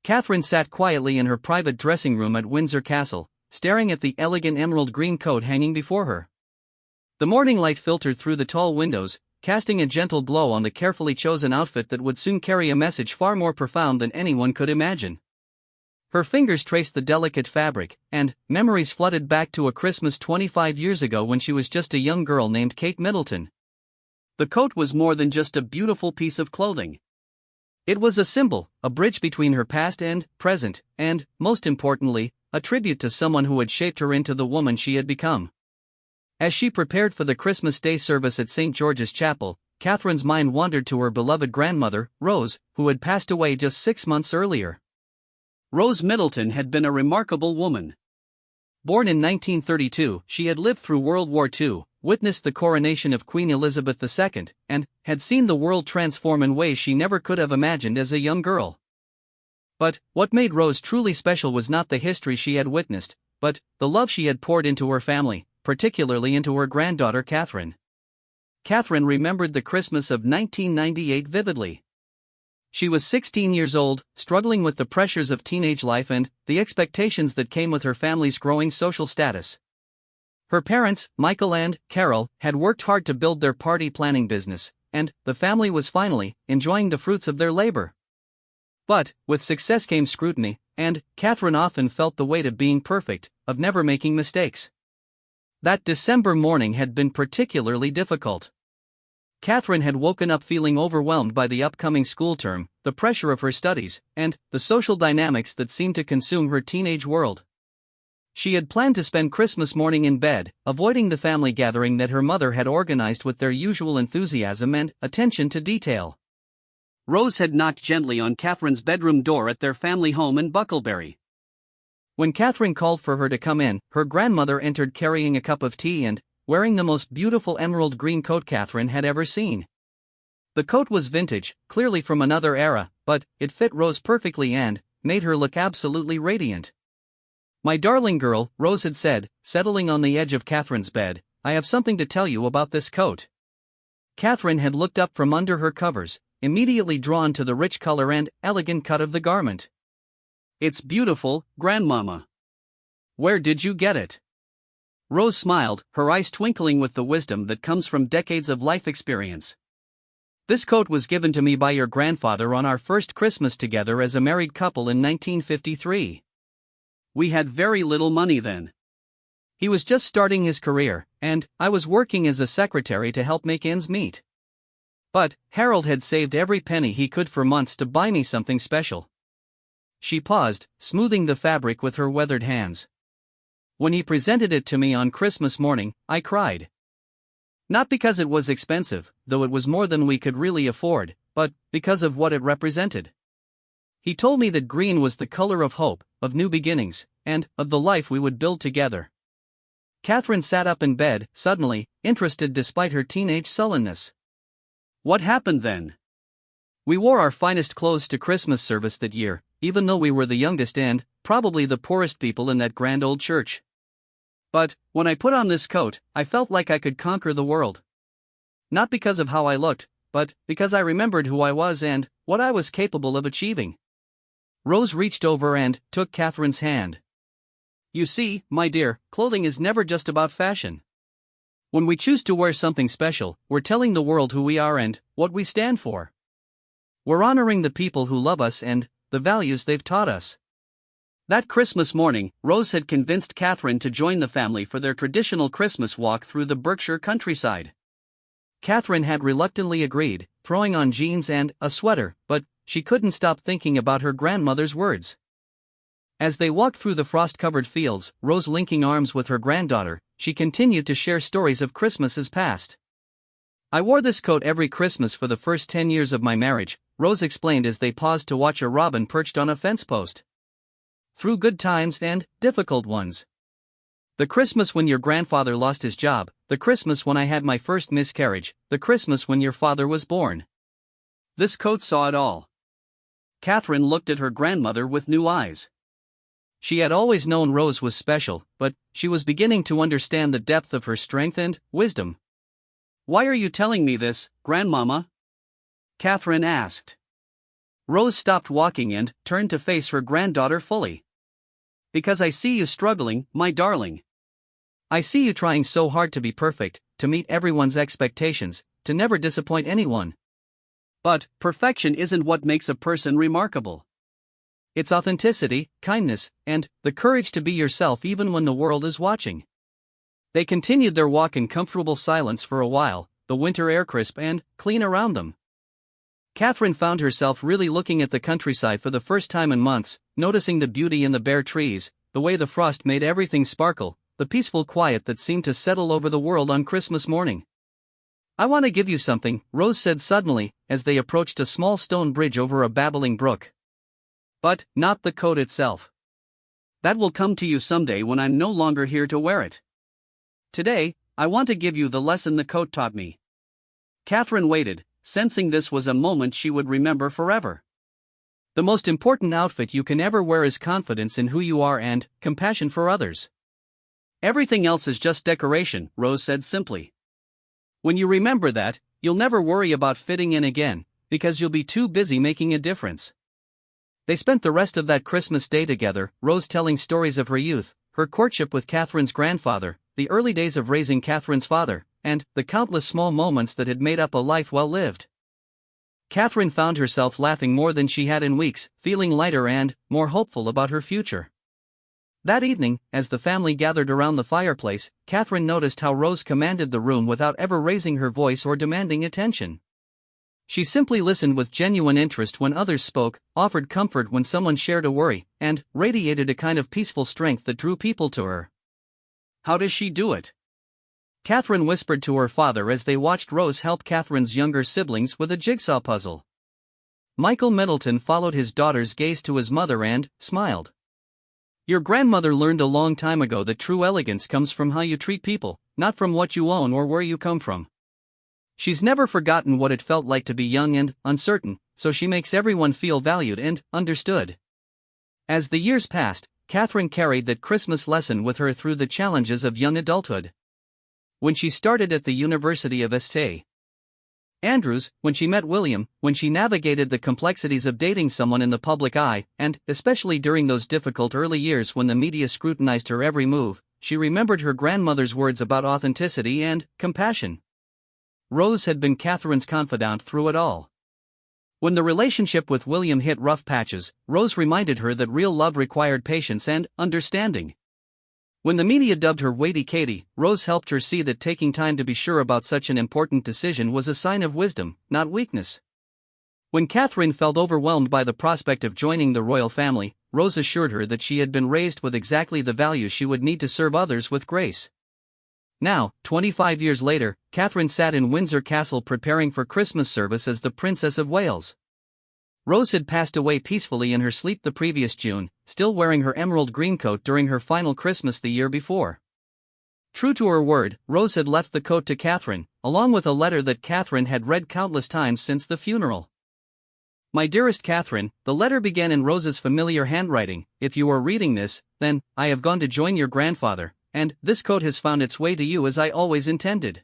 Catherine sat quietly in her private dressing room at Windsor Castle, staring at the elegant emerald green coat hanging before her. The morning light filtered through the tall windows, casting a gentle glow on the carefully chosen outfit that would soon carry a message far more profound than anyone could imagine. Her fingers traced the delicate fabric, and memories flooded back to a Christmas 25 years ago when she was just a young girl named Kate Middleton. The coat was more than just a beautiful piece of clothing. It was a symbol, a bridge between her past and present, and, most importantly, a tribute to someone who had shaped her into the woman she had become. As she prepared for the Christmas Day service at St. George's Chapel, Catherine's mind wandered to her beloved grandmother, Rose, who had passed away just 6 months earlier. Rose Middleton had been a remarkable woman. Born in 1932, she had lived through World War II, witnessed the coronation of Queen Elizabeth II, and had seen the world transform in ways she never could have imagined as a young girl. But what made Rose truly special was not the history she had witnessed, but the love she had poured into her family, particularly into her granddaughter Catherine. Catherine remembered the Christmas of 1998 vividly. She was 16 years old, struggling with the pressures of teenage life and the expectations that came with her family's growing social status. Her parents, Michael and Carol, had worked hard to build their party planning business, and the family was finally enjoying the fruits of their labor. But, with success came scrutiny, and Catherine often felt the weight of being perfect, of never making mistakes. That December morning had been particularly difficult. Catherine had woken up feeling overwhelmed by the upcoming school term, the pressure of her studies, and the social dynamics that seemed to consume her teenage world. She had planned to spend Christmas morning in bed, avoiding the family gathering that her mother had organized with their usual enthusiasm and attention to detail. Rose had knocked gently on Catherine's bedroom door at their family home in Bucklebury. When Catherine called for her to come in, her grandmother entered carrying a cup of tea and wearing the most beautiful emerald green coat Catherine had ever seen. The coat was vintage, clearly from another era, but it fit Rose perfectly and made her look absolutely radiant. "My darling girl," Rose had said, settling on the edge of Catherine's bed, "I have something to tell you about this coat." Catherine had looked up from under her covers, immediately drawn to the rich color and elegant cut of the garment. "It's beautiful, Grandmama. Where did you get it?" Rose smiled, her eyes twinkling with the wisdom that comes from decades of life experience. "This coat was given to me by your grandfather on our first Christmas together as a married couple in 1953. We had very little money then. He was just starting his career, and I was working as a secretary to help make ends meet. But Harold had saved every penny he could for months to buy me something special." She paused, smoothing the fabric with her weathered hands. "When he presented it to me on Christmas morning, I cried. Not because it was expensive, though it was more than we could really afford, but because of what it represented. He told me that green was the color of hope, of new beginnings, and of the life we would build together." Catherine sat up in bed, suddenly interested despite her teenage sullenness. "What happened then?" "We wore our finest clothes to Christmas service that year, even though we were the youngest and probably the poorest people in that grand old church. But when I put on this coat, I felt like I could conquer the world. Not because of how I looked, but because I remembered who I was and what I was capable of achieving." Rose reached over and took Catherine's hand. "You see, my dear, clothing is never just about fashion. When we choose to wear something special, we're telling the world who we are and what we stand for. We're honoring the people who love us and the values they've taught us." That Christmas morning, Rose had convinced Catherine to join the family for their traditional Christmas walk through the Berkshire countryside. Catherine had reluctantly agreed, throwing on jeans and a sweater, but she couldn't stop thinking about her grandmother's words. As they walked through the frost-covered fields, Rose linking arms with her granddaughter, she continued to share stories of Christmases past. "I wore this coat every Christmas for the first 10 years of my marriage," Rose explained as they paused to watch a robin perched on a fence post. "Through good times and difficult ones. The Christmas when your grandfather lost his job, the Christmas when I had my first miscarriage, the Christmas when your father was born. This coat saw it all." Catherine looked at her grandmother with new eyes. She had always known Rose was special, but she was beginning to understand the depth of her strength and wisdom. "Why are you telling me this, Grandmama?" Catherine asked. Rose stopped walking and turned to face her granddaughter fully. "Because I see you struggling, my darling. I see you trying so hard to be perfect, to meet everyone's expectations, to never disappoint anyone. But perfection isn't what makes a person remarkable. It's authenticity, kindness, and the courage to be yourself even when the world is watching." They continued their walk in comfortable silence for a while, the winter air crisp and clean around them. Catherine found herself really looking at the countryside for the first time in months, noticing the beauty in the bare trees, the way the frost made everything sparkle, the peaceful quiet that seemed to settle over the world on Christmas morning. "I want to give you something," Rose said suddenly, as they approached a small stone bridge over a babbling brook. "But not the coat itself. That will come to you someday when I'm no longer here to wear it. Today, I want to give you the lesson the coat taught me." Catherine waited, sensing this was a moment she would remember forever. The most important outfit you can ever wear is confidence in who you are and compassion for others. "Everything else is just decoration," Rose said simply. "When you remember that, you'll never worry about fitting in again, because you'll be too busy making a difference." They spent the rest of that Christmas day together, Rose telling stories of her youth, her courtship with Catherine's grandfather, the early days of raising Catherine's father, and the countless small moments that had made up a life well lived. Catherine found herself laughing more than she had in weeks, feeling lighter and more hopeful about her future. That evening, as the family gathered around the fireplace, Catherine noticed how Rose commanded the room without ever raising her voice or demanding attention. She simply listened with genuine interest when others spoke, offered comfort when someone shared a worry, and radiated a kind of peaceful strength that drew people to her. "How does she do it?" Catherine whispered to her father as they watched Rose help Catherine's younger siblings with a jigsaw puzzle. Michael Middleton followed his daughter's gaze to his mother and smiled. "Your grandmother learned a long time ago that true elegance comes from how you treat people, not from what you own or where you come from. She's never forgotten what it felt like to be young and uncertain, so she makes everyone feel valued and understood." As the years passed, Catherine carried that Christmas lesson with her through the challenges of young adulthood. When she started at the University of St. Andrews, when she met William, when she navigated the complexities of dating someone in the public eye, and especially during those difficult early years when the media scrutinized her every move, she remembered her grandmother's words about authenticity and compassion. Rose had been Catherine's confidant through it all. When the relationship with William hit rough patches, Rose reminded her that real love required patience and understanding. When the media dubbed her Weighty Katie, Rose helped her see that taking time to be sure about such an important decision was a sign of wisdom, not weakness. When Catherine felt overwhelmed by the prospect of joining the royal family, Rose assured her that she had been raised with exactly the values she would need to serve others with grace. Now, 25 years later, Catherine sat in Windsor Castle preparing for Christmas service as the Princess of Wales. Rose had passed away peacefully in her sleep the previous June, still wearing her emerald green coat during her final Christmas the year before. True to her word, Rose had left the coat to Catherine, along with a letter that Catherine had read countless times since the funeral. "My dearest Catherine," the letter began in Rose's familiar handwriting. "If you are reading this, then I have gone to join your grandfather, and this coat has found its way to you as I always intended.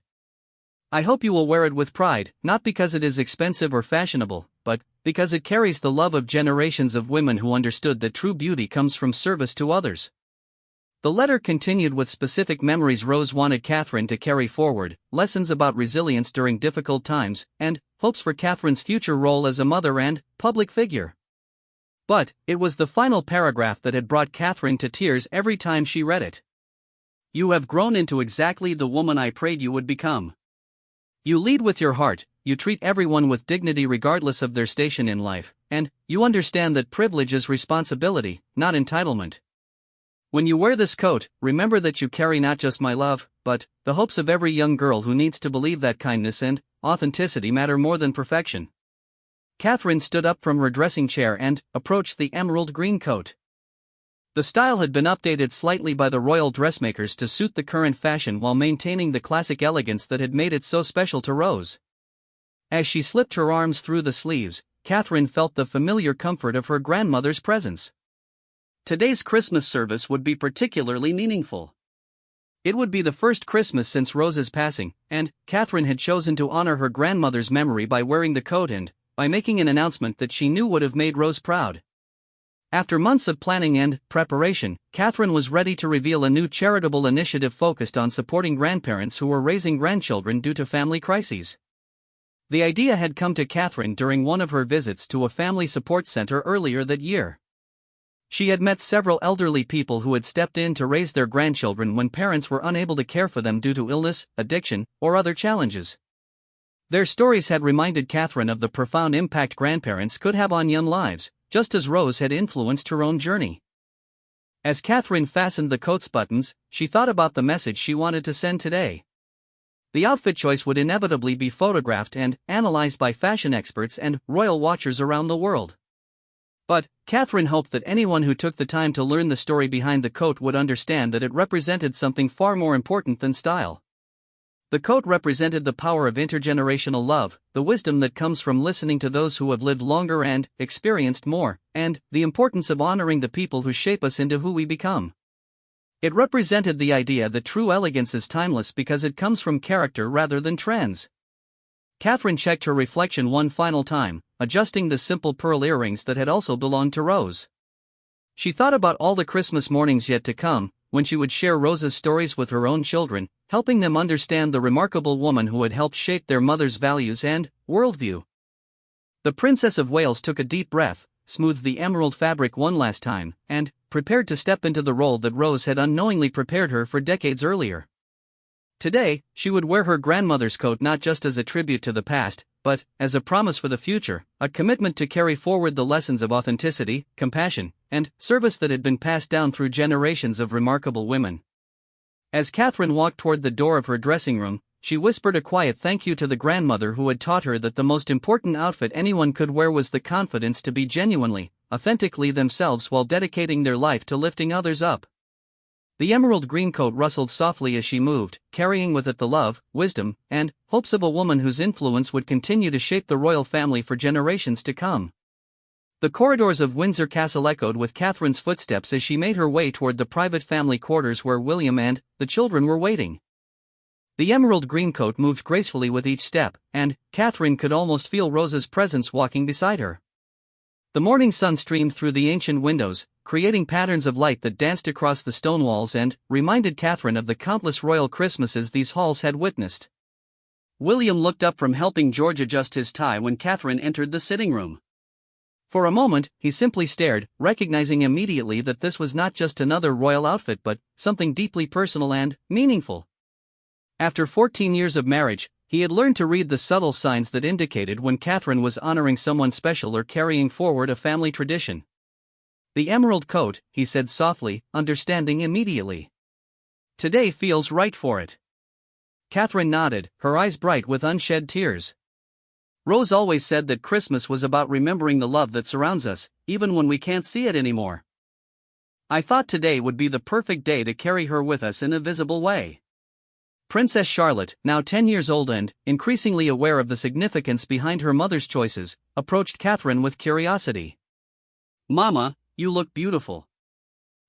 I hope you will wear it with pride, not because it is expensive or fashionable, but because it carries the love of generations of women who understood that true beauty comes from service to others." The letter continued with specific memories Rose wanted Catherine to carry forward, lessons about resilience during difficult times, and hopes for Catherine's future role as a mother and public figure. But it was the final paragraph that had brought Catherine to tears every time she read it. "You have grown into exactly the woman I prayed you would become. You lead with your heart, you treat everyone with dignity regardless of their station in life, and you understand that privilege is responsibility, not entitlement. When you wear this coat, remember that you carry not just my love, but the hopes of every young girl who needs to believe that kindness and authenticity matter more than perfection." Catherine stood up from her dressing chair and approached the emerald green coat. The style had been updated slightly by the royal dressmakers to suit the current fashion while maintaining the classic elegance that had made it so special to Rose. As she slipped her arms through the sleeves, Catherine felt the familiar comfort of her grandmother's presence. Today's Christmas service would be particularly meaningful. It would be the first Christmas since Rose's passing, and Catherine had chosen to honor her grandmother's memory by wearing the coat and by making an announcement that she knew would have made Rose proud. After months of planning and preparation, Catherine was ready to reveal a new charitable initiative focused on supporting grandparents who were raising grandchildren due to family crises. The idea had come to Catherine during one of her visits to a family support center earlier that year. She had met several elderly people who had stepped in to raise their grandchildren when parents were unable to care for them due to illness, addiction, or other challenges. Their stories had reminded Catherine of the profound impact grandparents could have on young lives, just as Rose had influenced her own journey. As Catherine fastened the coat's buttons, she thought about the message she wanted to send today. The outfit choice would inevitably be photographed and analyzed by fashion experts and royal watchers around the world. But Catherine hoped that anyone who took the time to learn the story behind the coat would understand that it represented something far more important than style. The coat represented the power of intergenerational love, the wisdom that comes from listening to those who have lived longer and experienced more, and the importance of honoring the people who shape us into who we become. It represented the idea that true elegance is timeless because it comes from character rather than trends. Catherine checked her reflection one final time, adjusting the simple pearl earrings that had also belonged to Rose. She thought about all the Christmas mornings yet to come, when she would share Rose's stories with her own children, helping them understand the remarkable woman who had helped shape their mother's values and worldview. The Princess of Wales took a deep breath, smoothed the emerald fabric one last time, and prepared to step into the role that Rose had unknowingly prepared her for decades earlier. Today, she would wear her grandmother's coat not just as a tribute to the past, but as a promise for the future, a commitment to carry forward the lessons of authenticity, compassion, and service that had been passed down through generations of remarkable women. As Catherine walked toward the door of her dressing room, she whispered a quiet thank you to the grandmother who had taught her that the most important outfit anyone could wear was the confidence to be genuinely, authentically themselves while dedicating their life to lifting others up. The emerald green coat rustled softly as she moved, carrying with it the love, wisdom, and hopes of a woman whose influence would continue to shape the royal family for generations to come. The corridors of Windsor Castle echoed with Catherine's footsteps as she made her way toward the private family quarters where William and the children were waiting. The emerald green coat moved gracefully with each step, and Catherine could almost feel Rose's presence walking beside her. The morning sun streamed through the ancient windows, creating patterns of light that danced across the stone walls and reminded Catherine of the countless royal Christmases these halls had witnessed. William looked up from helping George adjust his tie when Catherine entered the sitting room. For a moment, he simply stared, recognizing immediately that this was not just another royal outfit but something deeply personal and meaningful. After 14 years of marriage, he had learned to read the subtle signs that indicated when Catherine was honoring someone special or carrying forward a family tradition. The emerald coat, he said softly, understanding immediately. Today feels right for it. Catherine nodded, her eyes bright with unshed tears. Rose always said that Christmas was about remembering the love that surrounds us, even when we can't see it anymore. I thought today would be the perfect day to carry her with us in a visible way. Princess Charlotte, now 10 years old and increasingly aware of the significance behind her mother's choices, approached Catherine with curiosity. "Mama, you look beautiful.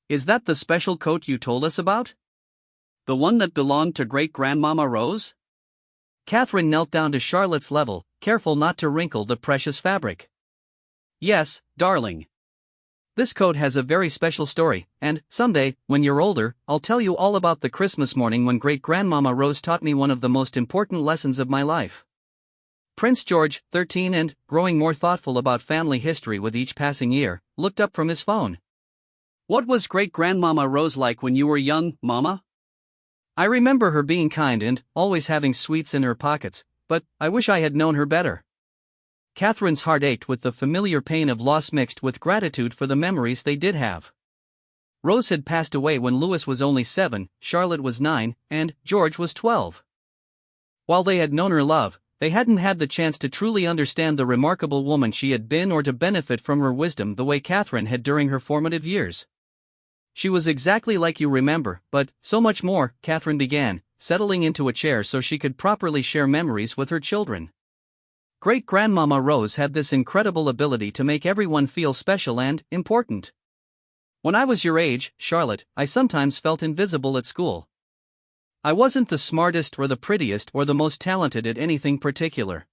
Is that the special coat you told us about? The one that belonged to great-grandmama Rose?" Catherine knelt down to Charlotte's level, careful not to wrinkle the precious fabric. "Yes, darling. This coat has a very special story, and someday, when you're older, I'll tell you all about the Christmas morning when great-grandmama Rose taught me one of the most important lessons of my life." Prince George, 13 and growing more thoughtful about family history with each passing year, looked up from his phone. "What was great-grandmama Rose like when you were young, Mama?" "I remember her being kind and always having sweets in her pockets, but I wish I had known her better." Catherine's heart ached with the familiar pain of loss mixed with gratitude for the memories they did have. Rose had passed away when Louis was only 7, Charlotte was 9, and George was 12. While they had known her love, they hadn't had the chance to truly understand the remarkable woman she had been or to benefit from her wisdom the way Catherine had during her formative years. "She was exactly like you remember, but so much more," Catherine began, settling into a chair so she could properly share memories with her children. "Great-grandmama Rose had this incredible ability to make everyone feel special and important. When I was your age, Charlotte, I sometimes felt invisible at school. I wasn't the smartest or the prettiest or the most talented at anything particular.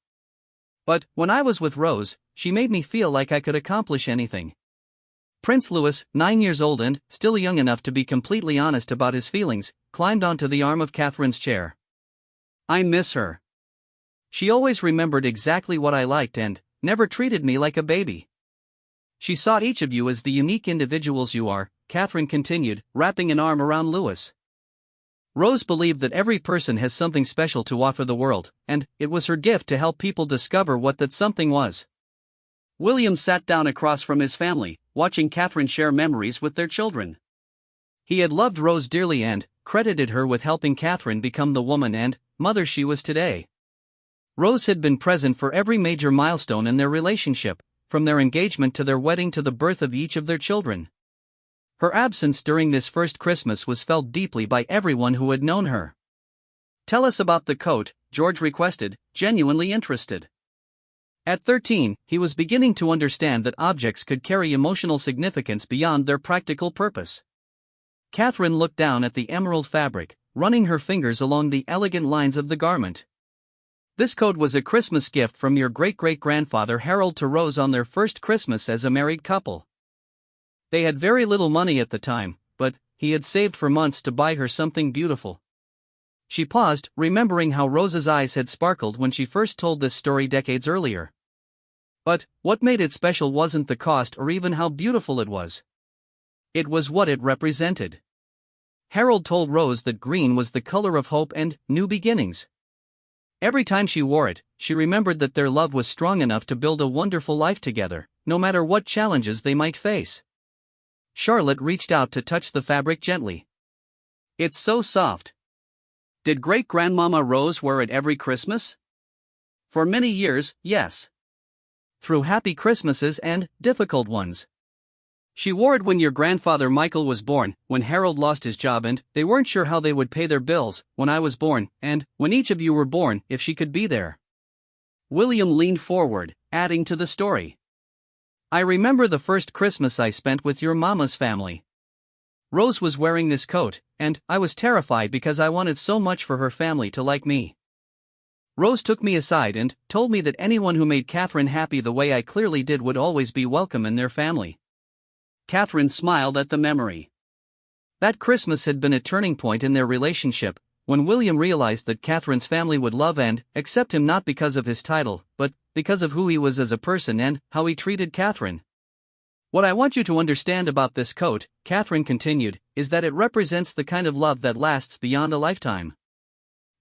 But when I was with Rose, she made me feel like I could accomplish anything. Prince Louis, 9 years old and still young enough to be completely honest about his feelings, climbed onto the arm of Catherine's chair. I miss her. She always remembered exactly what I liked and never treated me like a baby. She saw each of you as the unique individuals you are, Catherine continued, wrapping an arm around Louis. Rose believed that every person has something special to offer the world, and it was her gift to help people discover what that something was. William sat down across from his family, watching Catherine share memories with their children. He had loved Rose dearly and credited her with helping Catherine become the woman and mother she was today. Rose had been present for every major milestone in their relationship, from their engagement to their wedding to the birth of each of their children. Her absence during this first Christmas was felt deeply by everyone who had known her. Tell us about the coat, George requested, genuinely interested. At 13, he was beginning to understand that objects could carry emotional significance beyond their practical purpose. Catherine looked down at the emerald fabric, running her fingers along the elegant lines of the garment. This coat was a Christmas gift from your great-great-grandfather Harold to Rose on their first Christmas as a married couple. They had very little money at the time, but he had saved for months to buy her something beautiful. She paused, remembering how Rose's eyes had sparkled when she first told this story decades earlier. But what made it special wasn't the cost or even how beautiful it was. It was what it represented. Harold told Rose that green was the color of hope and new beginnings. Every time she wore it, she remembered that their love was strong enough to build a wonderful life together, no matter what challenges they might face. Charlotte reached out to touch the fabric gently. It's so soft. Did great-grandmama Rose wear it every Christmas? For many years, yes. Through happy Christmases and difficult ones. She wore it when your grandfather Michael was born, when Harold lost his job and they weren't sure how they would pay their bills, when I was born, and when each of you were born, if she could be there. William leaned forward, adding to the story. I remember the first Christmas I spent with your mama's family. Rose was wearing this coat, and I was terrified because I wanted so much for her family to like me. Rose took me aside and told me that anyone who made Catherine happy the way I clearly did would always be welcome in their family. Catherine smiled at the memory. That Christmas had been a turning point in their relationship, when William realized that Catherine's family would love and accept him not because of his title, but because of who he was as a person and how he treated Catherine. What I want you to understand about this coat, Catherine continued, is that it represents the kind of love that lasts beyond a lifetime.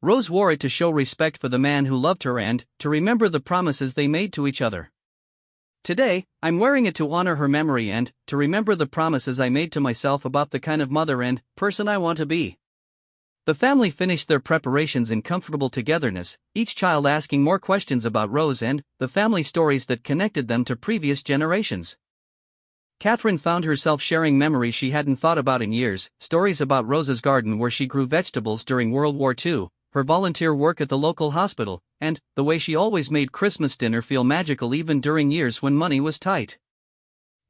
Rose wore it to show respect for the man who loved her and to remember the promises they made to each other. Today, I'm wearing it to honor her memory and to remember the promises I made to myself about the kind of mother and person I want to be. The family finished their preparations in comfortable togetherness, each child asking more questions about Rose and the family stories that connected them to previous generations. Catherine found herself sharing memories she hadn't thought about in years, stories about Rose's garden where she grew vegetables during World War II, her volunteer work at the local hospital, and the way she always made Christmas dinner feel magical even during years when money was tight.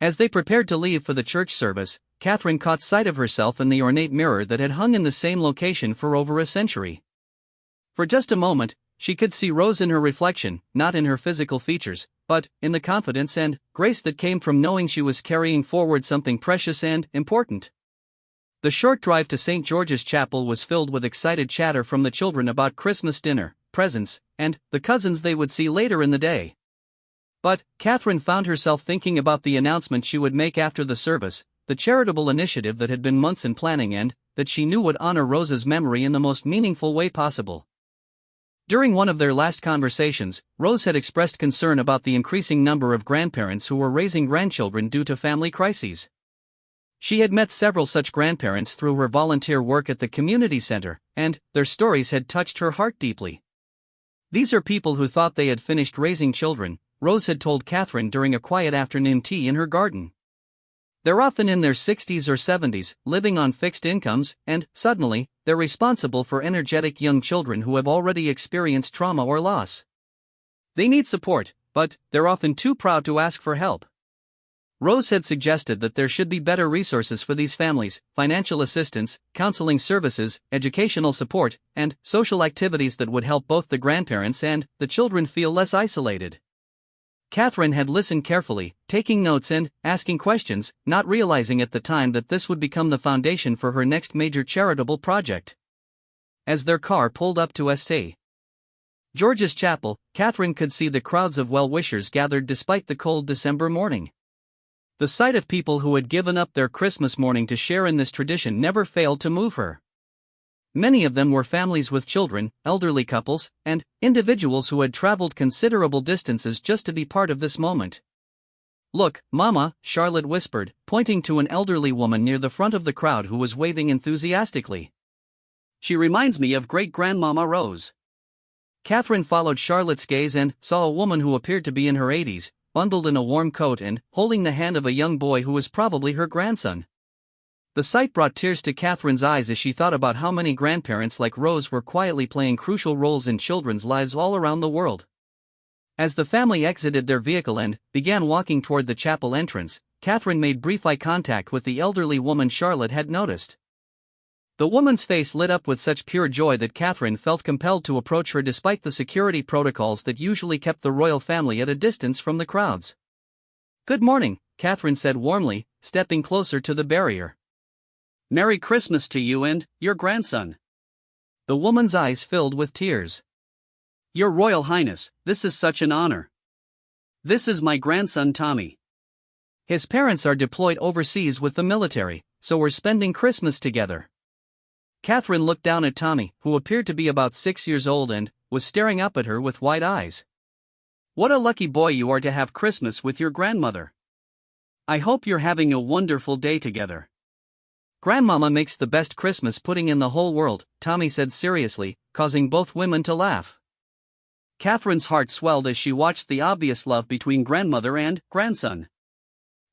As they prepared to leave for the church service, Catherine caught sight of herself in the ornate mirror that had hung in the same location for over a century. For just a moment, she could see Rose in her reflection, not in her physical features, but in the confidence and grace that came from knowing she was carrying forward something precious and important. The short drive to St. George's Chapel was filled with excited chatter from the children about Christmas dinner, presents, and the cousins they would see later in the day. But Catherine found herself thinking about the announcement she would make after the service, the charitable initiative that had been months in planning and that she knew would honor Rose's memory in the most meaningful way possible. During one of their last conversations, Rose had expressed concern about the increasing number of grandparents who were raising grandchildren due to family crises. She had met several such grandparents through her volunteer work at the community center, and their stories had touched her heart deeply. These are people who thought they had finished raising children, Rose had told Catherine during a quiet afternoon tea in her garden. They're often in their 60s or 70s, living on fixed incomes, and, suddenly, they're responsible for energetic young children who have already experienced trauma or loss. They need support, but they're often too proud to ask for help. Rose had suggested that there should be better resources for these families, financial assistance, counseling services, educational support, and social activities that would help both the grandparents and the children feel less isolated. Catherine had listened carefully, taking notes and asking questions, not realizing at the time that this would become the foundation for her next major charitable project. As their car pulled up to St. George's Chapel, Catherine could see the crowds of well-wishers gathered despite the cold December morning. The sight of people who had given up their Christmas morning to share in this tradition never failed to move her. Many of them were families with children, elderly couples, and individuals who had traveled considerable distances just to be part of this moment. "Look, Mama," Charlotte whispered, pointing to an elderly woman near the front of the crowd who was waving enthusiastically. "She reminds me of great-grandmama Rose." Catherine followed Charlotte's gaze and saw a woman who appeared to be in her 80s, bundled in a warm coat and holding the hand of a young boy who was probably her grandson. The sight brought tears to Catherine's eyes as she thought about how many grandparents like Rose were quietly playing crucial roles in children's lives all around the world. As the family exited their vehicle and began walking toward the chapel entrance, Catherine made brief eye contact with the elderly woman Charlotte had noticed. The woman's face lit up with such pure joy that Catherine felt compelled to approach her despite the security protocols that usually kept the royal family at a distance from the crowds. "Good morning," Catherine said warmly, stepping closer to the barrier. "Merry Christmas to you and your grandson." The woman's eyes filled with tears. "Your Royal Highness, this is such an honor. This is my grandson Tommy. His parents are deployed overseas with the military, so we're spending Christmas together." Catherine looked down at Tommy, who appeared to be about 6 years old and was staring up at her with wide eyes. "What a lucky boy you are to have Christmas with your grandmother. I hope you're having a wonderful day together." "Grandmama makes the best Christmas pudding in the whole world," Tommy said seriously, causing both women to laugh. Catherine's heart swelled as she watched the obvious love between grandmother and grandson.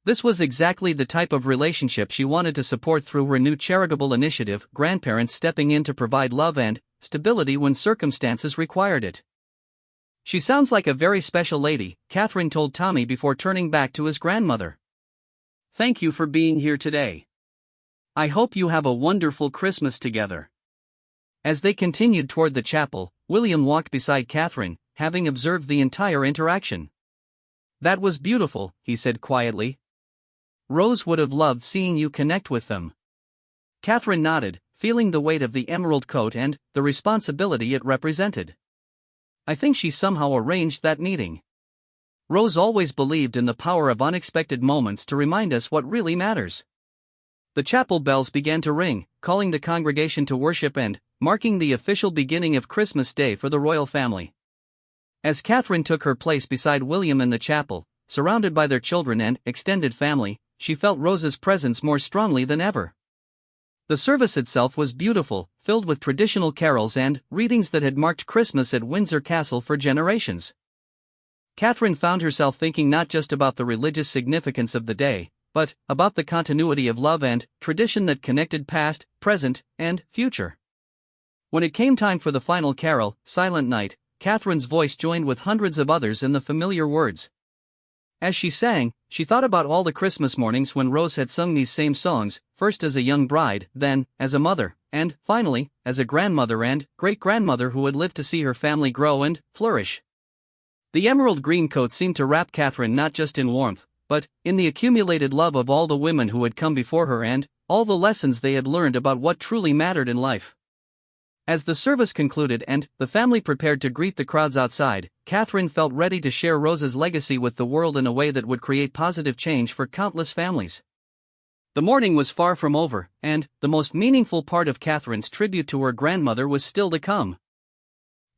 This was exactly the type of relationship she wanted to support through her new charitable initiative, grandparents stepping in to provide love and stability when circumstances required it. "She sounds like a very special lady," Catherine told Tommy before turning back to his grandmother. "Thank you for being here today. I hope you have a wonderful Christmas together." As they continued toward the chapel, William walked beside Catherine, having observed the entire interaction. "That was beautiful," he said quietly. "Rose would have loved seeing you connect with them." Catherine nodded, feeling the weight of the emerald coat and the responsibility it represented. "I think she somehow arranged that meeting. Rose always believed in the power of unexpected moments to remind us what really matters." The chapel bells began to ring, calling the congregation to worship and marking the official beginning of Christmas Day for the royal family. As Catherine took her place beside William in the chapel, surrounded by their children and extended family, she felt Rose's presence more strongly than ever. The service itself was beautiful, filled with traditional carols and readings that had marked Christmas at Windsor Castle for generations. Catherine found herself thinking not just about the religious significance of the day, but about the continuity of love and tradition that connected past, present, and future. When it came time for the final carol, Silent Night, Catherine's voice joined with hundreds of others in the familiar words. As she sang, she thought about all the Christmas mornings when Rose had sung these same songs, first as a young bride, then as a mother, and, finally, as a grandmother and great-grandmother who had lived to see her family grow and flourish. The emerald green coat seemed to wrap Catherine not just in warmth, but in the accumulated love of all the women who had come before her and all the lessons they had learned about what truly mattered in life. As the service concluded and the family prepared to greet the crowds outside, Catherine felt ready to share Rose's legacy with the world in a way that would create positive change for countless families. The morning was far from over, and the most meaningful part of Catherine's tribute to her grandmother was still to come.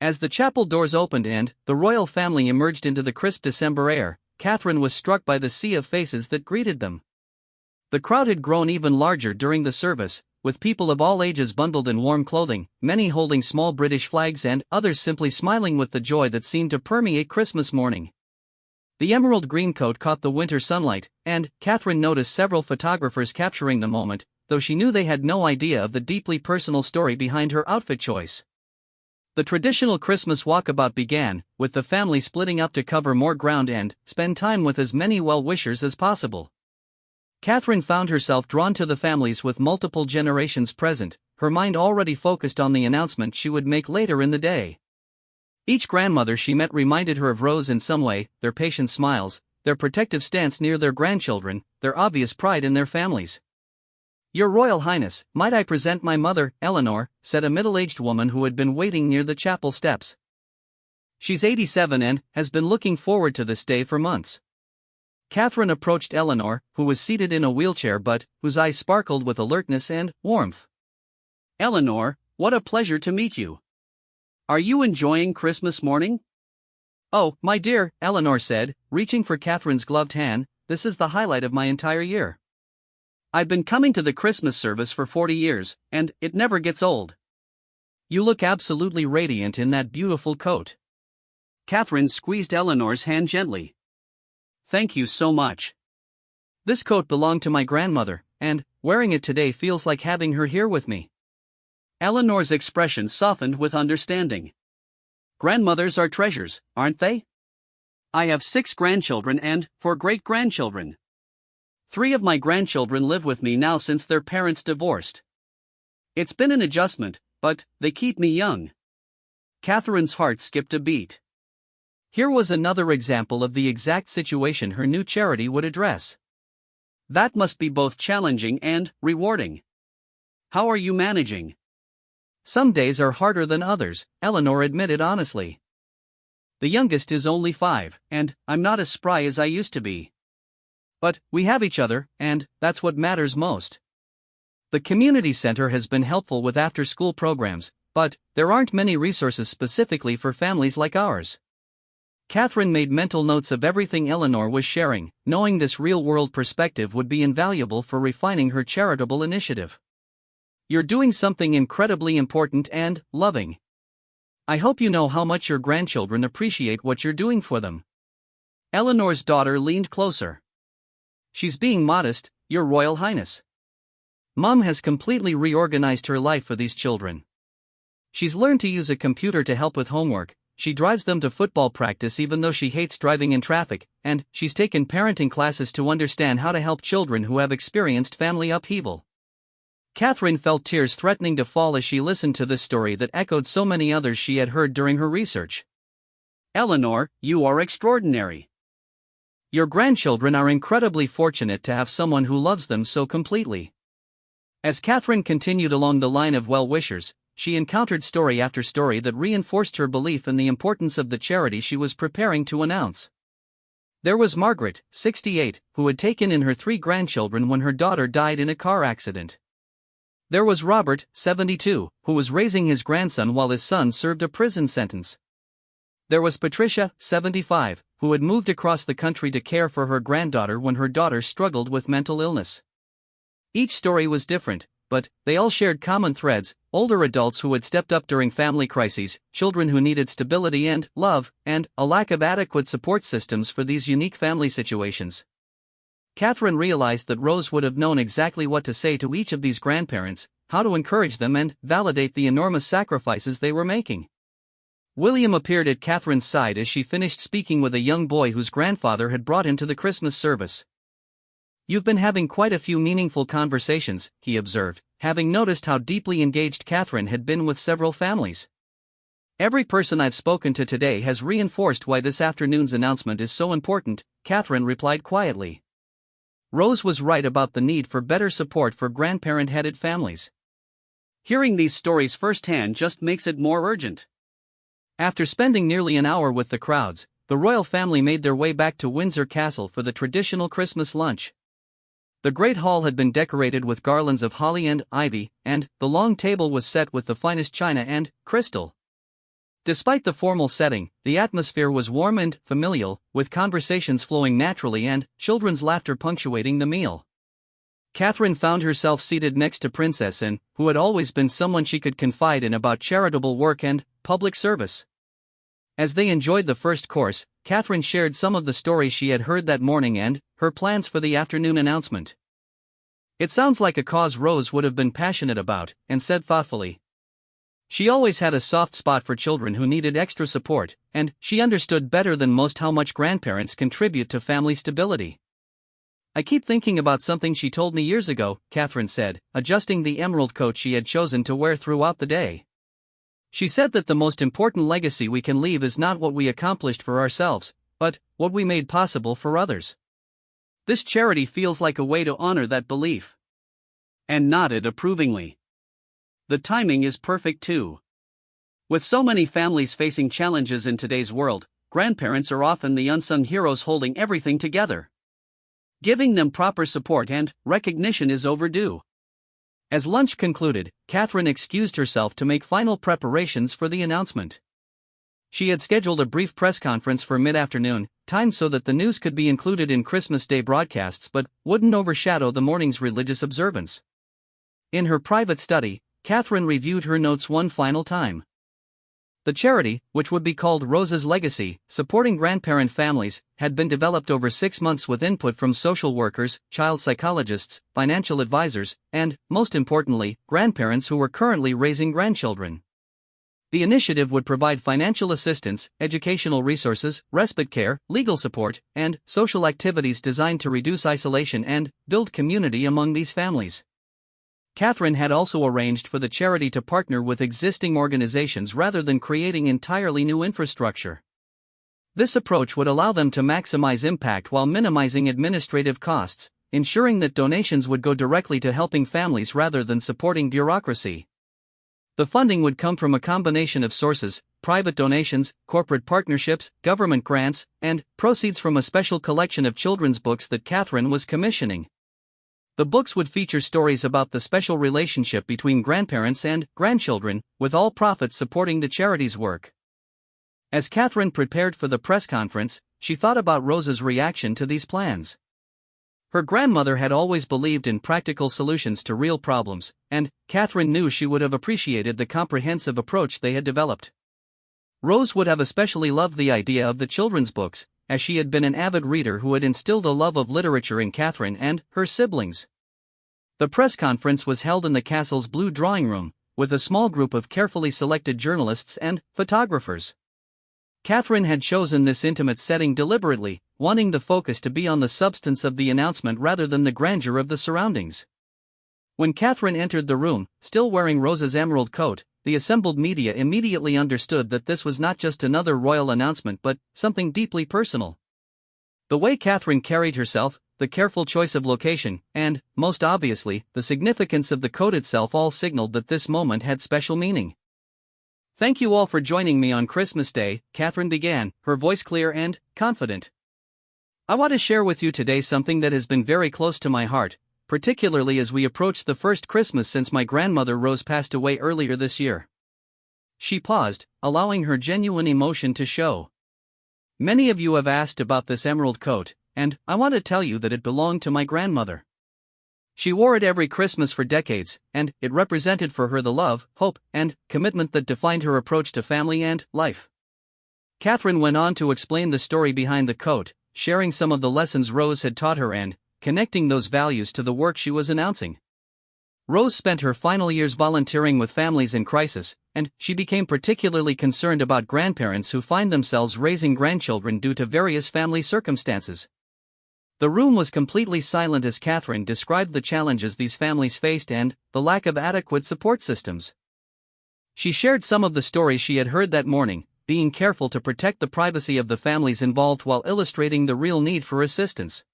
As the chapel doors opened and the royal family emerged into the crisp December air, Catherine was struck by the sea of faces that greeted them. The crowd had grown even larger during the service, with people of all ages bundled in warm clothing, many holding small British flags and others simply smiling with the joy that seemed to permeate Christmas morning. The emerald green coat caught the winter sunlight, and Catherine noticed several photographers capturing the moment, though she knew they had no idea of the deeply personal story behind her outfit choice. The traditional Christmas walkabout began, with the family splitting up to cover more ground and spend time with as many well-wishers as possible. Catherine found herself drawn to the families with multiple generations present, her mind already focused on the announcement she would make later in the day. Each grandmother she met reminded her of Rose in some way, their patient smiles, their protective stance near their grandchildren, their obvious pride in their families. "Your Royal Highness, might I present my mother, Eleanor," said a middle-aged woman who had been waiting near the chapel steps. "She's 87 and has been looking forward to this day for months." Catherine approached Eleanor, who was seated in a wheelchair but whose eyes sparkled with alertness and warmth. "Eleanor, what a pleasure to meet you. Are you enjoying Christmas morning?" "Oh, my dear," Eleanor said, reaching for Catherine's gloved hand, "this is the highlight of my entire year. I've been coming to the Christmas service for 40 years, and it never gets old. You look absolutely radiant in that beautiful coat." Catherine squeezed Eleanor's hand gently. "Thank you so much. This coat belonged to my grandmother, and wearing it today feels like having her here with me." Eleanor's expression softened with understanding. "Grandmothers are treasures, aren't they? I have 6 grandchildren and 4 great-grandchildren. 3 of my grandchildren live with me now since their parents divorced. It's been an adjustment, but they keep me young." Catherine's heart skipped a beat. Here was another example of the exact situation her new charity would address. That must be both challenging and rewarding. "How are you managing?" "Some days are harder than others," Eleanor admitted honestly. "The youngest is only 5, and I'm not as spry as I used to be. But we have each other, and that's what matters most. The community center has been helpful with after-school programs, but there aren't many resources specifically for families like ours." Catherine made mental notes of everything Eleanor was sharing, knowing this real-world perspective would be invaluable for refining her charitable initiative. "You're doing something incredibly important and loving. I hope you know how much your grandchildren appreciate what you're doing for them." Eleanor's daughter leaned closer. "She's being modest, Your Royal Highness. Mom has completely reorganized her life for these children. She's learned to use a computer to help with homework, she drives them to football practice even though she hates driving in traffic, and she's taken parenting classes to understand how to help children who have experienced family upheaval." Catherine felt tears threatening to fall as she listened to this story that echoed so many others she had heard during her research. "Eleanor, you are extraordinary. Your grandchildren are incredibly fortunate to have someone who loves them so completely." As Catherine continued along the line of well-wishers, she encountered story after story that reinforced her belief in the importance of the charity she was preparing to announce. There was Margaret, 68, who had taken in her 3 grandchildren when her daughter died in a car accident. There was Robert, 72, who was raising his grandson while his son served a prison sentence. There was Patricia, 75, who had moved across the country to care for her granddaughter when her daughter struggled with mental illness. Each story was different, but they all shared common threads: older adults who had stepped up during family crises, children who needed stability and love, and a lack of adequate support systems for these unique family situations. Catherine realized that Rose would have known exactly what to say to each of these grandparents, how to encourage them and validate the enormous sacrifices they were making. William appeared at Catherine's side as she finished speaking with a young boy whose grandfather had brought him to the Christmas service. "You've been having quite a few meaningful conversations," he observed, having noticed how deeply engaged Catherine had been with several families. "Every person I've spoken to today has reinforced why this afternoon's announcement is so important," Catherine replied quietly. Rose was right about the need for better support for grandparent-headed families. Hearing these stories firsthand just makes it more urgent. After spending nearly an hour with the crowds, the royal family made their way back to Windsor Castle for the traditional Christmas lunch. The Great Hall had been decorated with garlands of holly and ivy, and the long table was set with the finest china and crystal. Despite the formal setting, the atmosphere was warm and familial, with conversations flowing naturally and children's laughter punctuating the meal. Catherine found herself seated next to Princess Anne, who had always been someone she could confide in about charitable work and public service. As they enjoyed the first course, Catherine shared some of the stories she had heard that morning and her plans for the afternoon announcement. "It sounds like a cause Rose would have been passionate about," Anne said thoughtfully. "She always had a soft spot for children who needed extra support, and she understood better than most how much grandparents contribute to family stability." "I keep thinking about something she told me years ago," Catherine said, adjusting the emerald coat she had chosen to wear throughout the day. She said that the most important legacy we can leave is not what we accomplished for ourselves, but what we made possible for others. This charity feels like a way to honor that belief. And nodded approvingly. The timing is perfect too. With so many families facing challenges in today's world, grandparents are often the unsung heroes holding everything together. Giving them proper support and recognition is overdue. As lunch concluded, Catherine excused herself to make final preparations for the announcement. She had scheduled a brief press conference for mid-afternoon, timed so that the news could be included in Christmas Day broadcasts but wouldn't overshadow the morning's religious observance. In her private study, Catherine reviewed her notes one final time. The charity, which would be called Rose's Legacy, supporting grandparent families, had been developed over 6 months with input from social workers, child psychologists, financial advisors, and, most importantly, grandparents who were currently raising grandchildren. The initiative would provide financial assistance, educational resources, respite care, legal support, and social activities designed to reduce isolation and build community among these families. Catherine had also arranged for the charity to partner with existing organizations rather than creating entirely new infrastructure. This approach would allow them to maximize impact while minimizing administrative costs, ensuring that donations would go directly to helping families rather than supporting bureaucracy. The funding would come from a combination of sources: private donations, corporate partnerships, government grants, and proceeds from a special collection of children's books that Catherine was commissioning. The books would feature stories about the special relationship between grandparents and grandchildren, with all profits supporting the charity's work. As Catherine prepared for the press conference, she thought about Rose's reaction to these plans. Her grandmother had always believed in practical solutions to real problems, and Catherine knew she would have appreciated the comprehensive approach they had developed. Rose would have especially loved the idea of the children's books, as she had been an avid reader who had instilled a love of literature in Catherine and her siblings. The press conference was held in the castle's blue drawing room, with a small group of carefully selected journalists and photographers. Catherine had chosen this intimate setting deliberately, wanting the focus to be on the substance of the announcement rather than the grandeur of the surroundings. When Catherine entered the room, still wearing Rose's emerald coat, the assembled media immediately understood that this was not just another royal announcement but something deeply personal. The way Catherine carried herself, the careful choice of location, and, most obviously, the significance of the coat itself all signaled that this moment had special meaning. "Thank you all for joining me on Christmas Day," Catherine began, her voice clear and confident. "I want to share with you today something that has been very close to my heart, particularly as we approach the first Christmas since my grandmother Rose passed away earlier this year." She paused, allowing her genuine emotion to show. "Many of you have asked about this emerald coat, and I want to tell you that it belonged to my grandmother. She wore it every Christmas for decades, and it represented for her the love, hope, and commitment that defined her approach to family and life." Catherine went on to explain the story behind the coat, sharing some of the lessons Rose had taught her and connecting those values to the work she was announcing. Rose spent her final years volunteering with families in crisis, and she became particularly concerned about grandparents who find themselves raising grandchildren due to various family circumstances. The room was completely silent as Catherine described the challenges these families faced and the lack of adequate support systems. She shared some of the stories she had heard that morning, being careful to protect the privacy of the families involved while illustrating the real need for assistance.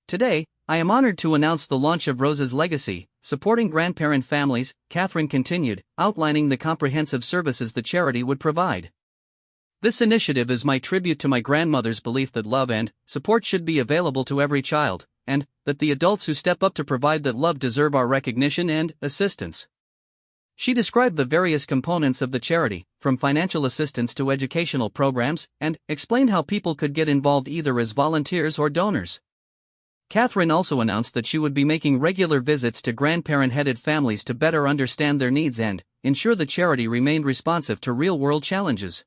"Today, I am honored to announce the launch of Rose's Legacy, supporting grandparent families," Catherine continued, outlining the comprehensive services the charity would provide. "This initiative is my tribute to my grandmother's belief that love and support should be available to every child, and that the adults who step up to provide that love deserve our recognition and assistance." She described the various components of the charity, from financial assistance to educational programs, and explained how people could get involved either as volunteers or donors. Catherine also announced that she would be making regular visits to grandparent-headed families to better understand their needs and ensure the charity remained responsive to real-world challenges.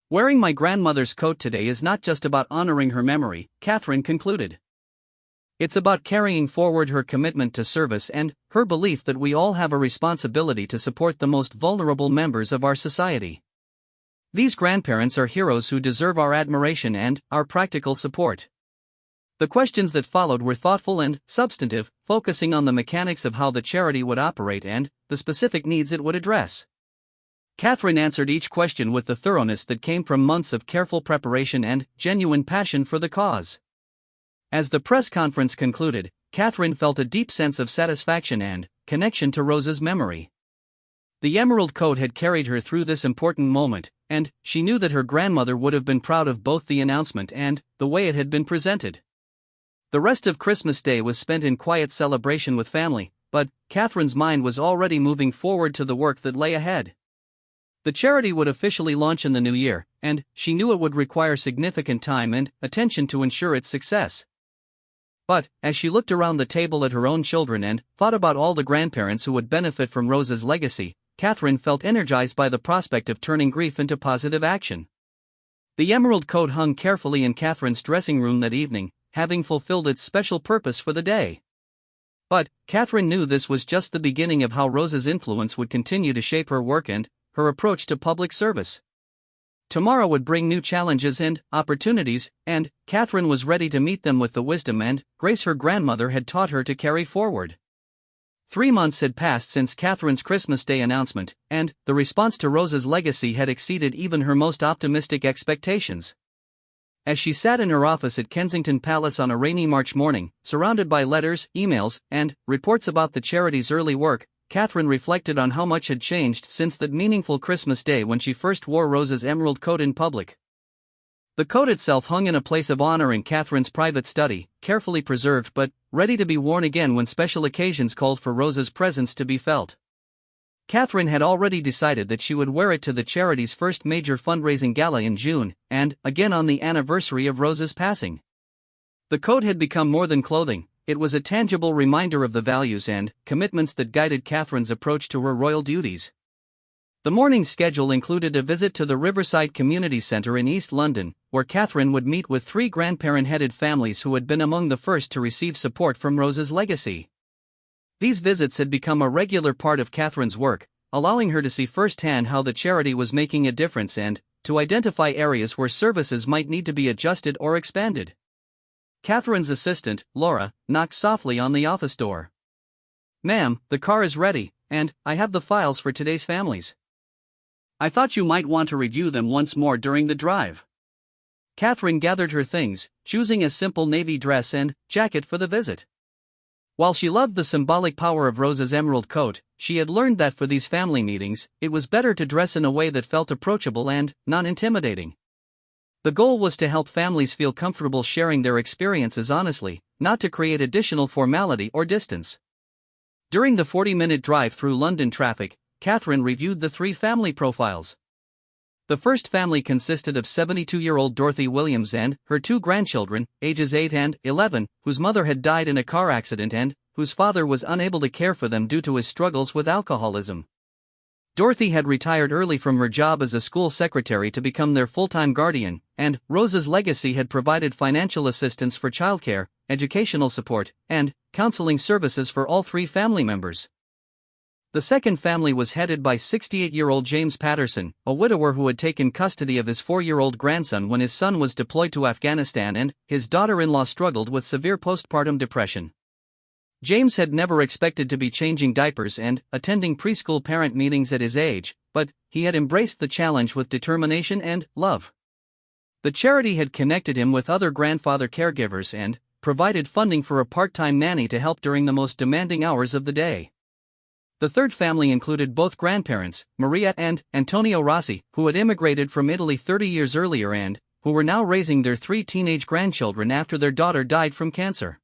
"Wearing my grandmother's coat today is not just about honoring her memory," Catherine concluded. "It's about carrying forward her commitment to service and her belief that we all have a responsibility to support the most vulnerable members of our society. These grandparents are heroes who deserve our admiration and our practical support." The questions that followed were thoughtful and substantive, focusing on the mechanics of how the charity would operate and the specific needs it would address. Catherine answered each question with the thoroughness that came from months of careful preparation and genuine passion for the cause. As the press conference concluded, Catherine felt a deep sense of satisfaction and connection to Rose's memory. The emerald coat had carried her through this important moment, and she knew that her grandmother would have been proud of both the announcement and the way it had been presented. The rest of Christmas Day was spent in quiet celebration with family, but Catherine's mind was already moving forward to the work that lay ahead. The charity would officially launch in the new year, and she knew it would require significant time and attention to ensure its success. But, as she looked around the table at her own children and thought about all the grandparents who would benefit from Rose's legacy, Catherine felt energized by the prospect of turning grief into positive action. The emerald coat hung carefully in Catherine's dressing room that evening, having fulfilled its special purpose for the day. But Catherine knew this was just the beginning of how Rose's influence would continue to shape her work and her approach to public service. Tomorrow would bring new challenges and opportunities, and Catherine was ready to meet them with the wisdom and grace her grandmother had taught her to carry forward. 3 months had passed since Catherine's Christmas Day announcement, and the response to Rose's legacy had exceeded even her most optimistic expectations. As she sat in her office at Kensington Palace on a rainy March morning, surrounded by letters, emails, and reports about the charity's early work, Catherine reflected on how much had changed since that meaningful Christmas Day when she first wore Rose's emerald coat in public. The coat itself hung in a place of honor in Catherine's private study, carefully preserved but ready to be worn again when special occasions called for Rose's presence to be felt. Catherine had already decided that she would wear it to the charity's first major fundraising gala in June, and again on the anniversary of Rose's passing. The coat had become more than clothing. It was a tangible reminder of the values and commitments that guided Catherine's approach to her royal duties. The morning's schedule included a visit to the Riverside Community Centre in East London, where Catherine would meet with 3 grandparent-headed families who had been among the first to receive support from Rose's legacy. These visits had become a regular part of Catherine's work, allowing her to see firsthand how the charity was making a difference and to identify areas where services might need to be adjusted or expanded. Catherine's assistant, Laura, knocked softly on the office door. "Ma'am, the car is ready, and I have the files for today's families. I thought you might want to review them once more during the drive." Catherine gathered her things, choosing a simple navy dress and jacket for the visit. While she loved the symbolic power of Rose's emerald coat, she had learned that for these family meetings, it was better to dress in a way that felt approachable and non-intimidating. The goal was to help families feel comfortable sharing their experiences honestly, not to create additional formality or distance. During the 40-minute drive through London traffic, Catherine reviewed the 3 family profiles. The first family consisted of 72-year-old Dorothy Williams and her 2 grandchildren, ages 8 and 11, whose mother had died in a car accident and whose father was unable to care for them due to his struggles with alcoholism. Dorothy had retired early from her job as a school secretary to become their full-time guardian, and Rose's legacy had provided financial assistance for childcare, educational support, and counseling services for all 3 family members. The second family was headed by 68-year-old James Patterson, a widower who had taken custody of his 4-year-old grandson when his son was deployed to Afghanistan and his daughter-in-law struggled with severe postpartum depression. James had never expected to be changing diapers and attending preschool parent meetings at his age, but he had embraced the challenge with determination and love. The charity had connected him with other grandfather caregivers and provided funding for a part-time nanny to help during the most demanding hours of the day. The third family included both grandparents, Maria and Antonio Rossi, who had immigrated from Italy 30 years earlier and who were now raising their 3 teenage grandchildren after their daughter died from cancer.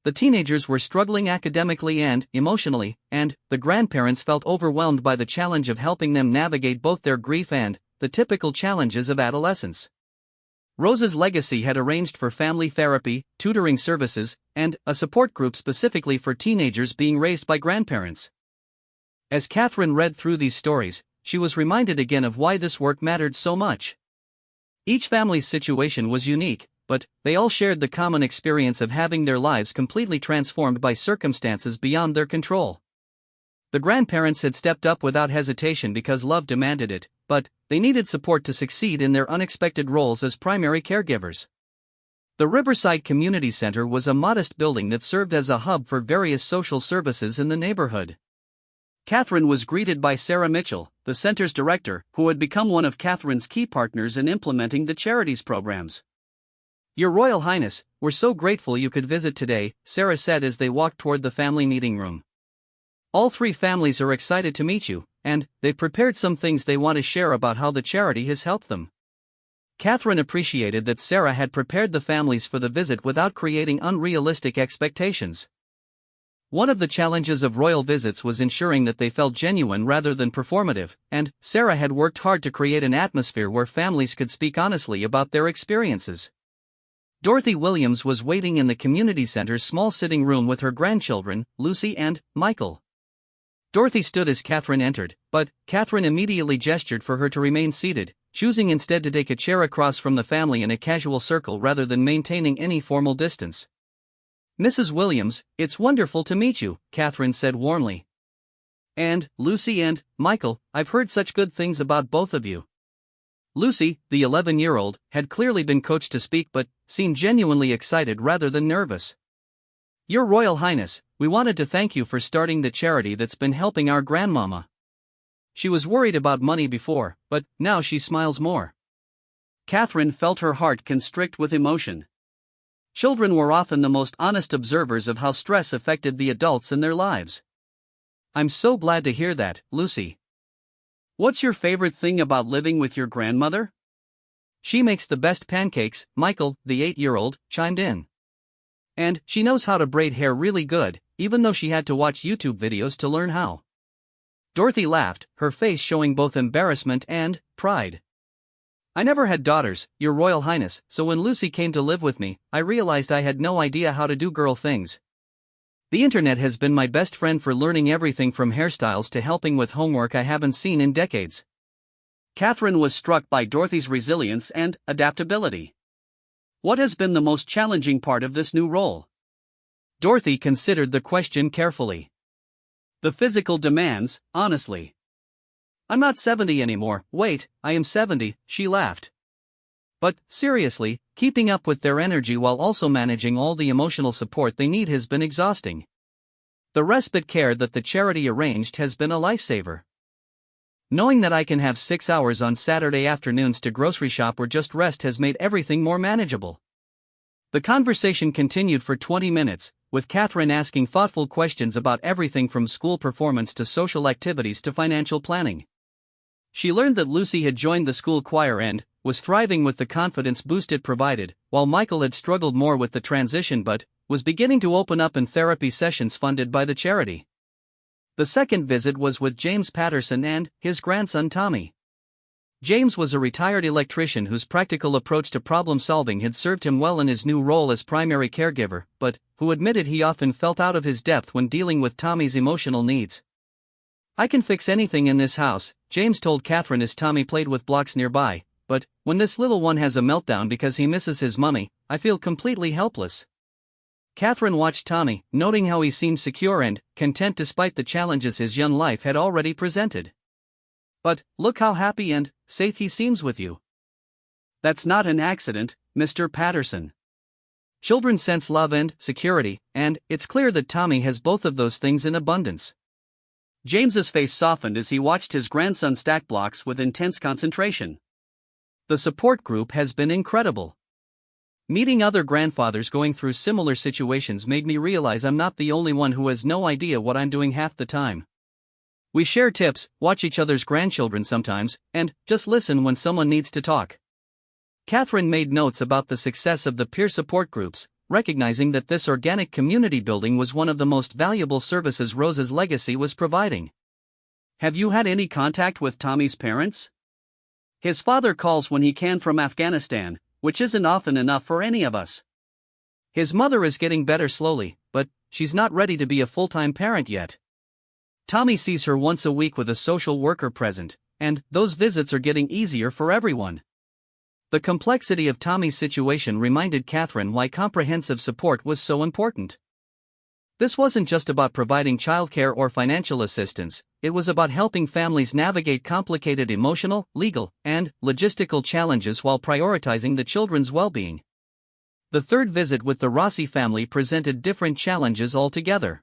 The teenagers were struggling academically and emotionally, and the grandparents felt overwhelmed by the challenge of helping them navigate both their grief and the typical challenges of adolescence. Rose's legacy had arranged for family therapy, tutoring services, and a support group specifically for teenagers being raised by grandparents. As Catherine read through these stories, she was reminded again of why this work mattered so much. Each family's situation was unique, but they all shared the common experience of having their lives completely transformed by circumstances beyond their control. The grandparents had stepped up without hesitation because love demanded it, but they needed support to succeed in their unexpected roles as primary caregivers. The Riverside Community Centre was a modest building that served as a hub for various social services in the neighborhood. Catherine was greeted by Sarah Mitchell, the center's director, who had become one of Catherine's key partners in implementing the charity's programs. "Your Royal Highness, we're so grateful you could visit today," Sarah said as they walked toward the family meeting room. "All three families are excited to meet you, and they've prepared some things they want to share about how the charity has helped them." Catherine appreciated that Sarah had prepared the families for the visit without creating unrealistic expectations. One of the challenges of royal visits was ensuring that they felt genuine rather than performative, and Sarah had worked hard to create an atmosphere where families could speak honestly about their experiences. Dorothy Williams was waiting in the community center's small sitting room with her grandchildren, Lucy and Michael. Dorothy stood as Catherine entered, but Catherine immediately gestured for her to remain seated, choosing instead to take a chair across from the family in a casual circle rather than maintaining any formal distance. "Mrs. Williams, it's wonderful to meet you," Catherine said warmly. "And, Lucy and Michael, I've heard such good things about both of you." Lucy, the 11-year-old, had clearly been coached to speak but seemed genuinely excited rather than nervous. "Your Royal Highness, we wanted to thank you for starting the charity that's been helping our grandmama. She was worried about money before, but now she smiles more." Catherine felt her heart constrict with emotion. Children were often the most honest observers of how stress affected the adults in their lives. "I'm so glad to hear that, Lucy. What's your favorite thing about living with your grandmother?" "She makes the best pancakes," Michael, the 8-year-old, chimed in. "And she knows how to braid hair really good, even though she had to watch YouTube videos to learn how." Dorothy laughed, her face showing both embarrassment and pride. "I never had daughters, Your Royal Highness, so when Lucy came to live with me, I realized I had no idea how to do girl things. The internet has been my best friend for learning everything from hairstyles to helping with homework I haven't seen in decades." Catherine was struck by Dorothy's resilience and adaptability. "What has been the most challenging part of this new role?" Dorothy considered the question carefully. "The physical demands, honestly. I'm not 70 anymore, wait, I am 70, she laughed. But, seriously, keeping up with their energy while also managing all the emotional support they need has been exhausting. The respite care that the charity arranged has been a lifesaver. Knowing that I can have 6 hours on Saturday afternoons to grocery shop or just rest has made everything more manageable." The conversation continued for 20 minutes, with Catherine asking thoughtful questions about everything from school performance to social activities to financial planning. She learned that Lucy had joined the school choir and was thriving with the confidence boost it provided, while Michael had struggled more with the transition but was beginning to open up in therapy sessions funded by the charity. The second visit was with James Patterson and his grandson Tommy. James was a retired electrician whose practical approach to problem-solving had served him well in his new role as primary caregiver, but who admitted he often felt out of his depth when dealing with Tommy's emotional needs. "I can fix anything in this house," James told Catherine as Tommy played with blocks nearby, "but when this little one has a meltdown because he misses his mummy, I feel completely helpless." Catherine watched Tommy, noting how he seemed secure and content despite the challenges his young life had already presented. "But look how happy and safe he seems with you." "That's not an accident, Mr. Patterson. Children sense love and security, and it's clear that Tommy has both of those things in abundance." James's face softened as he watched his grandson stack blocks with intense concentration. "The support group has been incredible. Meeting other grandfathers going through similar situations made me realize I'm not the only one who has no idea what I'm doing half the time. We share tips, watch each other's grandchildren sometimes, and just listen when someone needs to talk." Catherine made notes about the success of the peer support groups, recognizing that this organic community building was one of the most valuable services Rose's legacy was providing. "Have you had any contact with Tommy's parents?" "His father calls when he can from Afghanistan, which isn't often enough for any of us. His mother is getting better slowly, but she's not ready to be a full-time parent yet. Tommy sees her once a week with a social worker present, and those visits are getting easier for everyone." The complexity of Tommy's situation reminded Catherine why comprehensive support was so important. This wasn't just about providing childcare or financial assistance, it was about helping families navigate complicated emotional, legal, and logistical challenges while prioritizing the children's well-being. The third visit with the Rossi family presented different challenges altogether.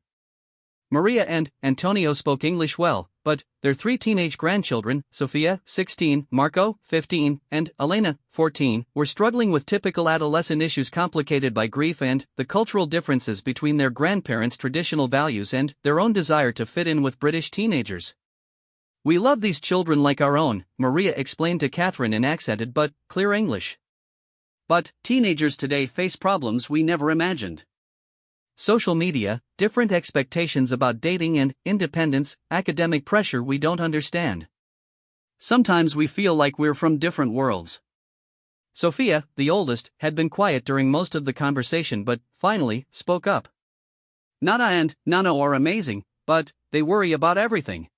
Maria and Antonio spoke English well, but their three teenage grandchildren, Sofia, 16, Marco, 15, and Elena, 14, were struggling with typical adolescent issues complicated by grief and the cultural differences between their grandparents' traditional values and their own desire to fit in with British teenagers. "We love these children like our own," Maria explained to Catherine in accented but clear English. "But teenagers today face problems we never imagined. Social media, different expectations about dating and independence, academic pressure we don't understand. Sometimes we feel like we're from different worlds." Sophia, the oldest, had been quiet during most of the conversation but finally spoke up. "Nana and Nano are amazing, but they worry about everything.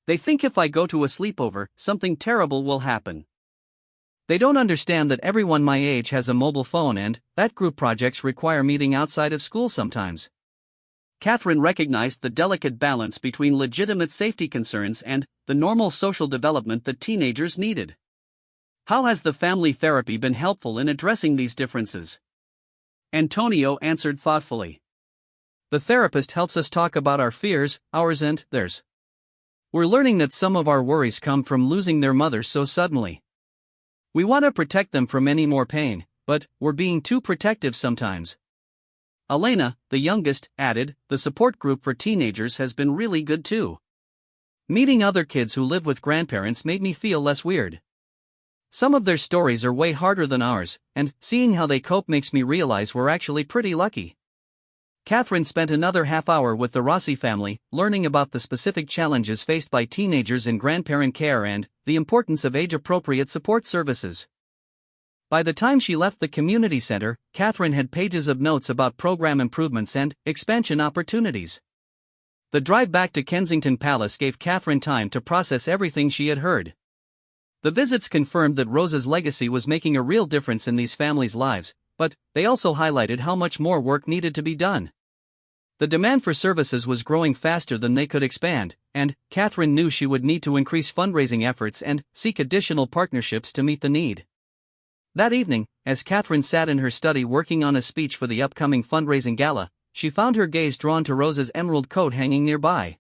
They think if I go to a sleepover, something terrible will happen. They don't understand that everyone my age has a mobile phone and that group projects require meeting outside of school sometimes." Catherine recognized the delicate balance between legitimate safety concerns and the normal social development that teenagers needed. "How has the family therapy been helpful in addressing these differences?" Antonio answered thoughtfully. "The therapist helps us talk about our fears, ours and theirs. We're learning that some of our worries come from losing their mother so suddenly. We want to protect them from any more pain, but we're being too protective sometimes." Elena, the youngest, added, "The support group for teenagers has been really good too. Meeting other kids who live with grandparents made me feel less weird. Some of their stories are way harder than ours, and seeing how they cope makes me realize we're actually pretty lucky." Catherine spent another half hour with the Rossi family, learning about the specific challenges faced by teenagers in grandparent care and the importance of age-appropriate support services. By the time she left the community center, Catherine had pages of notes about program improvements and expansion opportunities. The drive back to Kensington Palace gave Catherine time to process everything she had heard. The visits confirmed that Rose's legacy was making a real difference in these families' lives, but they also highlighted how much more work needed to be done. The demand for services was growing faster than they could expand, and Catherine knew she would need to increase fundraising efforts and seek additional partnerships to meet the need. That evening, as Catherine sat in her study working on a speech for the upcoming fundraising gala, she found her gaze drawn to Rose's emerald coat hanging nearby.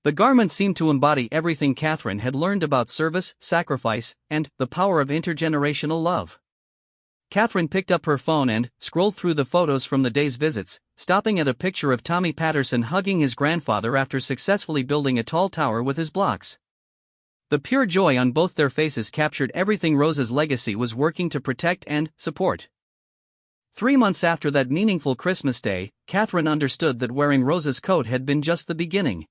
The garment seemed to embody everything Catherine had learned about service, sacrifice, and the power of intergenerational love. Catherine picked up her phone and scrolled through the photos from the day's visits, stopping at a picture of Tommy Patterson hugging his grandfather after successfully building a tall tower with his blocks. The pure joy on both their faces captured everything Rose's legacy was working to protect and support. 3 months after that meaningful Christmas day, Catherine understood that wearing Rose's coat had been just the beginning.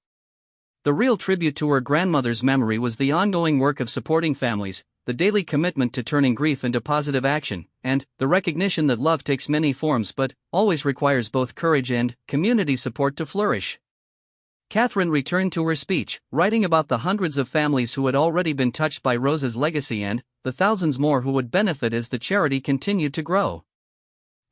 The real tribute to her grandmother's memory was the ongoing work of supporting families, the daily commitment to turning grief into positive action, and the recognition that love takes many forms but always requires both courage and community support to flourish. Catherine returned to her speech, writing about the hundreds of families who had already been touched by Rose's legacy and the thousands more who would benefit as the charity continued to grow.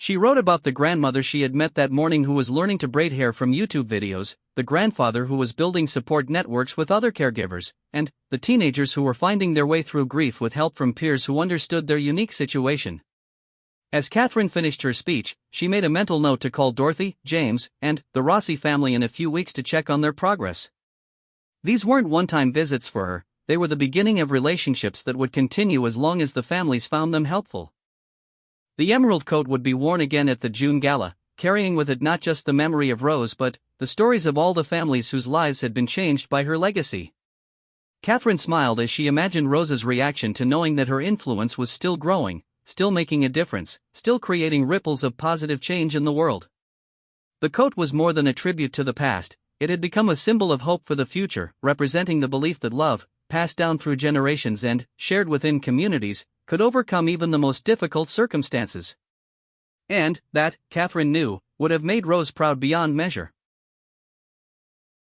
She wrote about the grandmother she had met that morning who was learning to braid hair from YouTube videos, the grandfather who was building support networks with other caregivers, and the teenagers who were finding their way through grief with help from peers who understood their unique situation. As Catherine finished her speech, she made a mental note to call Dorothy, James, and the Rossi family in a few weeks to check on their progress. These weren't one-time visits for her, they were the beginning of relationships that would continue as long as the families found them helpful. The emerald coat would be worn again at the June gala, carrying with it not just the memory of Rose but the stories of all the families whose lives had been changed by her legacy. Catherine smiled as she imagined Rose's reaction to knowing that her influence was still growing, still making a difference, still creating ripples of positive change in the world. The coat was more than a tribute to the past, it had become a symbol of hope for the future, representing the belief that love, passed down through generations and shared within communities, could overcome even the most difficult circumstances. And that, Catherine knew, would have made Rose proud beyond measure.